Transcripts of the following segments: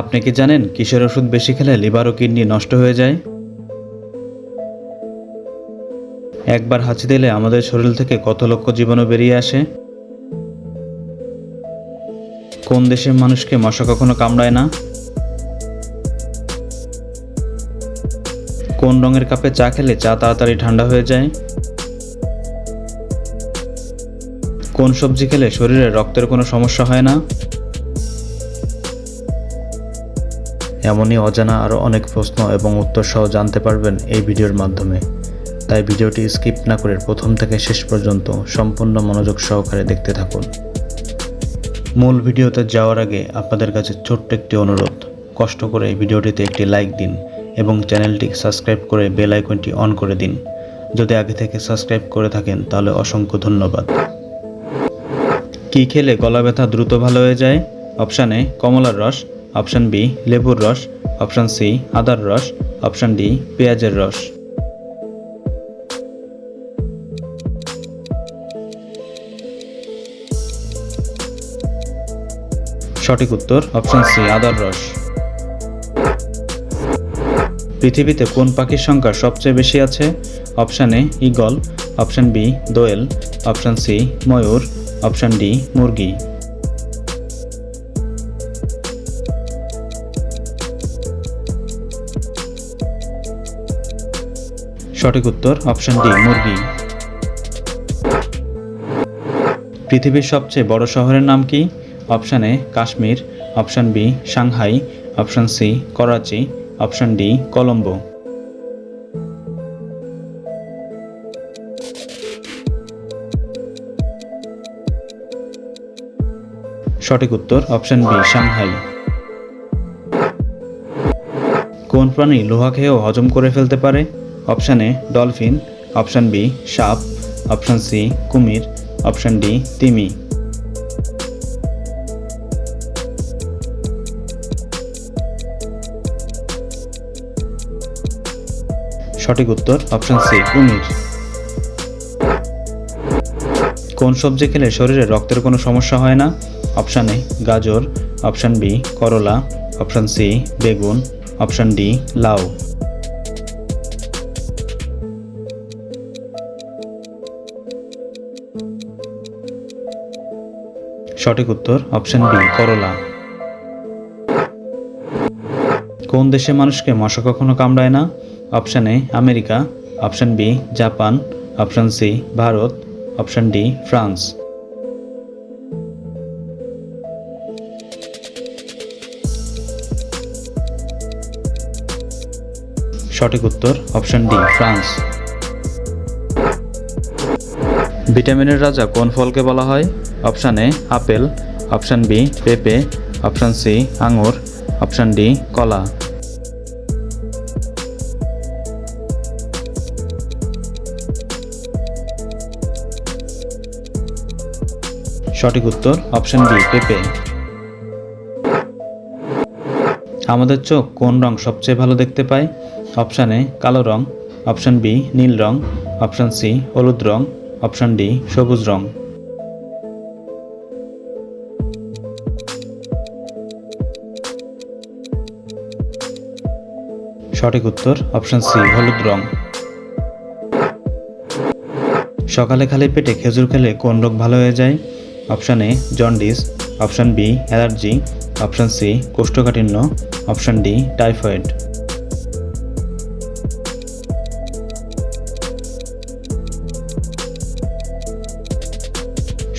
আপনি কি জানেন কিসের ওষুধ বেশি খেলে লিভার ও কিডনি নষ্ট হয়ে যায়? একবার হাঁচি দিলে আমাদের শরীর থেকে কত লক্ষ জীবাণু বেরিয়ে আসে? কোন দেশের মানুষকে মশা কখনো কামড়ায় না? কোন রঙের কাপে চা খেলে চা তাড়াতাড়ি ঠান্ডা হয়ে যায়? কোন সবজি খেলে শরীরে রক্তের কোনো সমস্যা হয় না? এমনই অজানা আরও অনেক প্রশ্ন এবং উত্তর সহ জানতে পারবেন এই ভিডিওর মাধ্যমে। তাই ভিডিওটি স্কিপ না করে প্রথম থেকে শেষ পর্যন্ত সম্পূর্ণ মনোযোগ সহকারে দেখতে থাকুন। মূল ভিডিওতে যাওয়ার আগে আপনাদের কাছে ছোট্ট একটি অনুরোধ, কষ্ট করে এই ভিডিওটিতে একটি লাইক দিন এবং চ্যানেলটি সাবস্ক্রাইব করে বেল আইকনটি অন করে দিন। যদি আগে থেকে সাবস্ক্রাইব করে থাকেন তাহলে অসংখ্য ধন্যবাদ। কী খেলে গলা ব্যথা দ্রুত ভালো হয়ে যায়? অপশান এ কমলার রস, অপশান বি লেবুর রস, অপশান সি আদার রস, অপশান ডি পেঁয়াজের রস। সঠিক উত্তর অপশান সি আদার রস। পৃথিবীতে কোন পাখির সংখ্যা সবচেয়ে বেশি আছে? Option A eagle, option B দোয়েল, অপশান সি ময়ূর, অপশান ডি মুরগি। সঠিক উত্তর অপশান ডি মুরগি। পৃথিবীর সবচেয়ে বড় শহরের নাম কি? Option A Kashmir, option B Shanghai, option C Karachi, option D Colombo. সঠিক উত্তর অপশান বি সাংহাই। কোন প্রাণী লোহা খেয়েও হজম করে ফেলতে পারে? Option A dolphin, option B সাপ, অপশান সি কুমির, অপশান ডি তিমি। সঠিক উত্তর অপশান সি কুমির। কোন সবজি খেলে শরীরে রক্তের কোনো সমস্যা হয় না? অপশান এ গাজর, অপশান বি করলা, অপশান সি বেগুন, অপশান ডি লাউ। সঠিক উত্তর অপশান বি করলা। কোন দেশের মানুষকে মশা কখনো কামড়ায় না? Option A America, option B Japan, option C Bharat, option D France. সঠিক উত্তর অপশান ডি ফ্রান্স। ভিটামিনের রাজা কোন ফলকে বলা হয়? Option A apple, option B পেঁপে, অপশান সি আঙুর, অপশান ডি কলা। সঠিক উত্তর অপশান বি পেঁপে। আমাদের চোখ কোন রং সবচেয়ে ভালো দেখতে পায়? অপশান এ কালো রং, অপশান বি নীল রং, অপশান সি হলুদ রং, অপশান ডি সবুজ রং। সঠিক উত্তর অপশান সি হলুদ রং। সকালে খালি পেটে খেজুর খেলে কোন রোগ ভালো হয়ে যায়? Option A jaundice, option B allergy, option C কোষ্ঠকাঠিন্য, অপশান ডি টাইফয়েড।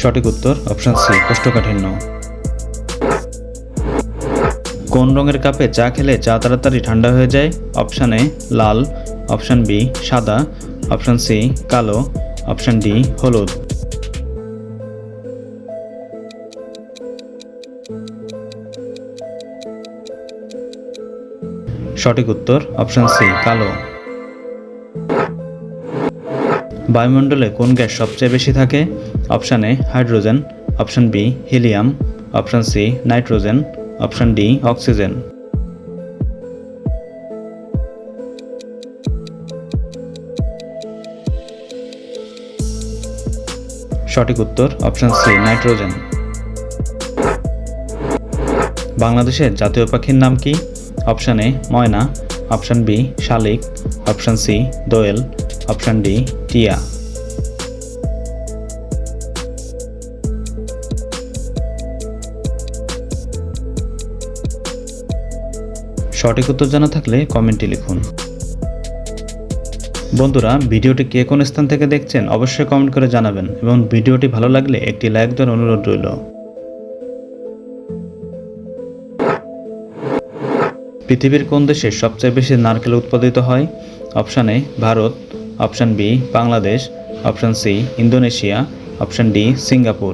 সঠিক উত্তর অপশান সি কোষ্ঠকাঠিন্য। কোন রঙের কাপে চা খেলে চা তাড়াতাড়ি ঠান্ডা হয়ে যায়? অপশান এ লাল, অপশান বি সাদা, অপশান সি কালো, অপশান ডি হলুদ। সঠিক উত্তর অপশান সি কালো। বায়ুমণ্ডলে কোন গ্যাস সবচেয়ে বেশি থাকে? Option A hydrogen, option B helium, option C nitrogen, option D oxygen. সঠিক উত্তর অপশান সি নাইট্রোজেন। বাংলাদেশের জাতীয় পাখির নাম কি? অপশান এ ময়না, অপশান বি শালিক, অপশান সি দোয়েল, অপশান ডি টিয়া। সঠিক উত্তর জানা থাকলে কমেন্টে লিখুন। বন্ধুরা, ভিডিওটি কে কোন স্থান থেকে দেখছেন অবশ্যই কমেন্ট করে জানাবেন এবং ভিডিওটি ভালো লাগলে একটি লাইক দেওয়ার অনুরোধ রইল। পৃথিবীর কোন দেশে সবচেয়ে বেশি নারকেল উৎপাদিত হয়? Option A Bharat, option B Bangladesh, option C Indonesia, option D Singapore.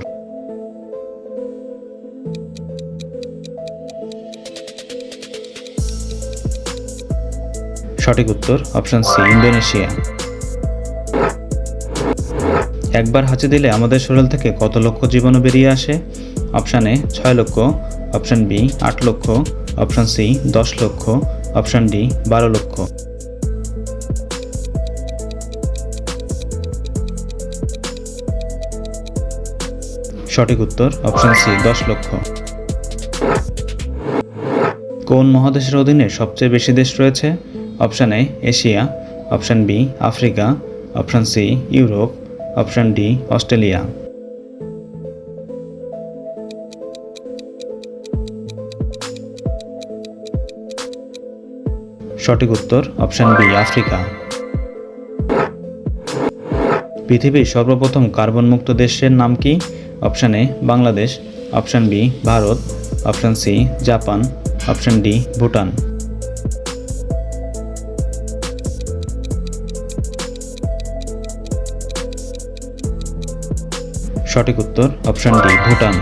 সঠিক উত্তর অপশান সি ইন্দোনেশিয়া। একবার হাঁচি দিলে আমাদের শরীর থেকে কত লক্ষ জীবাণু বেরিয়ে আসে? অপশান এ 6 লক্ষ, অপশান বি 8 লক্ষ, অপশান সি 10 লক্ষ, অপশান ডি 12 লক্ষ। সঠিক উত্তর অপশান সি 10 লক্ষ। কোন মহাদেশের অধীনে সবচেয়ে বেশি দেশ রয়েছে? Option A Asia, option B Africa, option C Europe, option D Australia. সঠিক উত্তর অপশান বি আফ্রিকা। পৃথিবীর সর্বপ্রথম কার্বন মুক্ত দেশের নাম কি? Option A Bangladesh, option B Bharat, option C Japan, option D Bhutan. সঠিক উত্তর অপশান ডি ভুটান।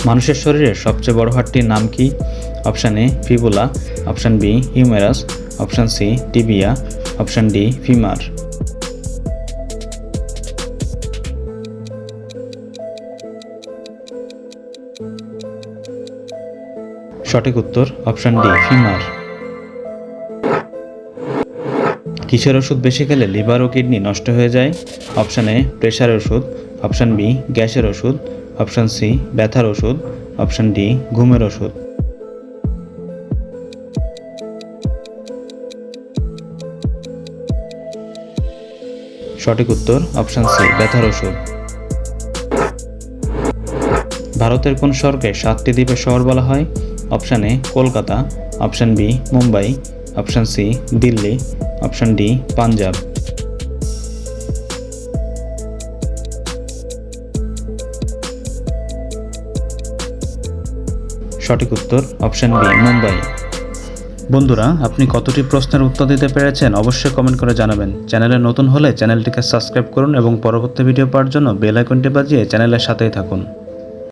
মানুষের শরীরের সবচেয়ে বড় হাড়টির নাম কি? Option A fibula, option B humerus, option C tibia, option D femur. সঠিক উত্তর অপশান ডি ফিমার। কিসের ওষুধ বেশি খেলে লিভার ও কিডনি নষ্ট হয়ে যায়? অপশান এ প্রেশার ওষুধ, অপশান বি গ্যাসের ওষুধ, অপশান সি ব্যথার ওষুধ, অপশান ডি ঘুমের ওষুধ। সঠিক উত্তর অপশান সি ব্যথার ওষুধ। ভারতের কোন শহরকে 7টি দ্বীপের শহর বলা হয়? Option A Kolkata, option B Mumbai, option C Delhi, option D Punjab. সঠিক উত্তর অপশান বি মুম্বাই। বন্ধুরা, আপনি কতটি প্রশ্নের উত্তর দিতে পেরেছেন অবশ্যই কমেন্ট করে জানাবেন। চ্যানেলে নতুন হলে চ্যানেলটিকে সাবস্ক্রাইব করুন এবং পরবর্তী ভিডিও পাওয়ার জন্য বেল আইকনটি বাজিয়ে চ্যানেলের সাথেই থাকুন।